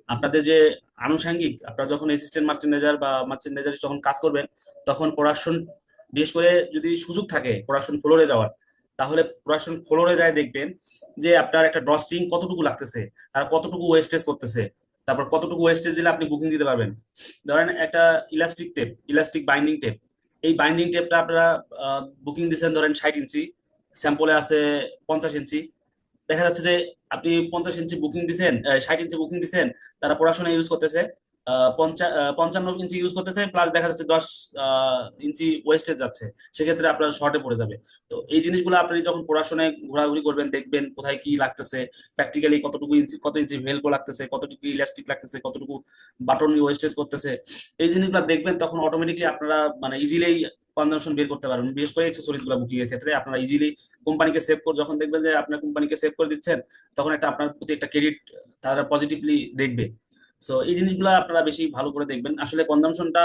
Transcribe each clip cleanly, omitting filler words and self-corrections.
আপনাদের যে আনুষঙ্গিক, আপনারা যখন অ্যাসিস্ট্যান্ট মার্চেন্ডাইজার বা মার্চেন্ডাইজার যখন কাজ করবেন, তখন প্রোডাকশন, বিশেষ করে যদি সুযোগ থাকে প্রোডাকশন ফ্লোরে যাওয়ার, তাহলে প্রোডাকশন ফ্লোরে যায় দেখবেন যে আপনার একটা ড্রস্টিং কতটুকু লাগতেছে, আর কতটুকু ওয়েস্টেজ করতেছে, তারপর কতটুকু ওয়েস্টেজ দিলে আপনি বুকিং দিতে পারবেন। ধরেন একটা elastic tape, elastic binding tape, এই বাইন্ডিং টেপটা আপনারা বুকিং দিচ্ছেন ধরেন 60 ইঞ্চি, স্যাম্পলে আছে 50 ইঞ্চি। দেখা যাচ্ছে যে আপনি 50 ইঞ্চি বুকিং দিছেন, 60 ইঞ্চি বুকিং দিছেন, তারা পড়াশোনায় ইউজ করতেছে 55 ইঞ্চি ইউজ করতেছে, প্লাস দেখা যাচ্ছে 10 ইঞ্চি ওয়েস্টেজ যাচ্ছে। সেক্ষেত্রে আপনার শর্টে পড়ে যাবে। তো এই জিনিসগুলো আপনি যখন পড়াশোনায় ঘোরাঘুরি করবেন, দেখবেন কোথায় কি লাগতেছে, প্র্যাকটিক্যালি কতটুকু ইঞ্চি, কত ইঞ্চি ভেলকো লাগতেছে, কতটুকু ইলাস্টিক লাগতেছে, কতটুকু বাটন ওয়েস্টেজ করতেছে। এই জিনিসগুলো দেখবেন, তখন অটোমেটিকলি আপনারা মানে ইজিলি কনজাম্পশন বের করতে পারবেন। বিশেষ করে এক্সেসরিজ গুলো বুকিং এর ক্ষেত্রে আপনারা ইজিলি কোম্পানিকে সেভ করে, যখন দেখবেন যে আপনার কোম্পানিকে সেভ করে দিচ্ছেন, তখন একটা আপনার প্রতি একটা ক্রেডিট তারা পজিটিভলি দেখবে। সো এই জিনিসগুলো আপনারা বেশি ভালো করে দেখবেন আসলে কনজাম্পশনটা।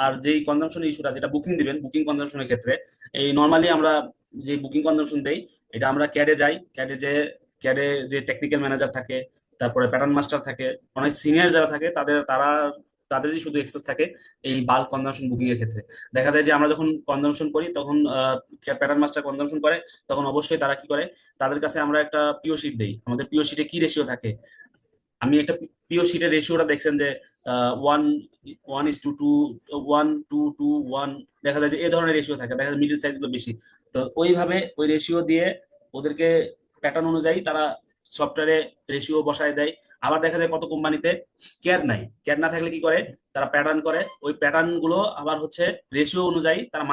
আর যেই কনজাম্পশন ইস্যুটা, যেটা বুকিং দিবেন, বুকিং কনজাম্পশনের ক্ষেত্রে এই নর্মালি আমরা যে বুকিং কনজাম্পশন দেই, এটা আমরা ক্যাডে যাই, ক্যাডে যে টেকনিক্যাল ম্যানেজার থাকে, তারপরে প্যাটার্ন মাস্টার থাকে, অনেক সিনিয়র যারা থাকে, তাদেরই শুধু এক্সেস থাকে এই বাল্ক কনজাম্পশন বুকিং এর ক্ষেত্রে। দেখা যায় যে আমরা যখন কনজাম্পশন করি, তখন প্যাটার্ন মাস্টার কনজাম্পশন করে, তখন অবশ্যই তারা কি করে, তাদের কাছে আমরা একটা পিও শিট দেই। আমাদের পিও শিটে কি রেশিও থাকে, আমি একটা পিও শিটের রেশিওটা দেখছেন যে one one is to two, 1:2:1, দেখা যায় যে এই ধরনের রেশিও থাকে, দেখা যায় মিডিল সাইজ গুলো বেশি। তো ওইভাবে ওই রেশিও দিয়ে ওদেরকে প্যাটার্ন অনুযায়ী তারা সফটওয়্যারে রেশিও বসায় দেয়। আবার দেখা যায় কত কোম্পানিতে কেয়ার নাই, কেয়ার না থাকলে কি করে, তারা প্যাটার্ন করে, ওই প্যাটার্ন গুলো আবার হচ্ছে রেশিও অনুযায়ী তারা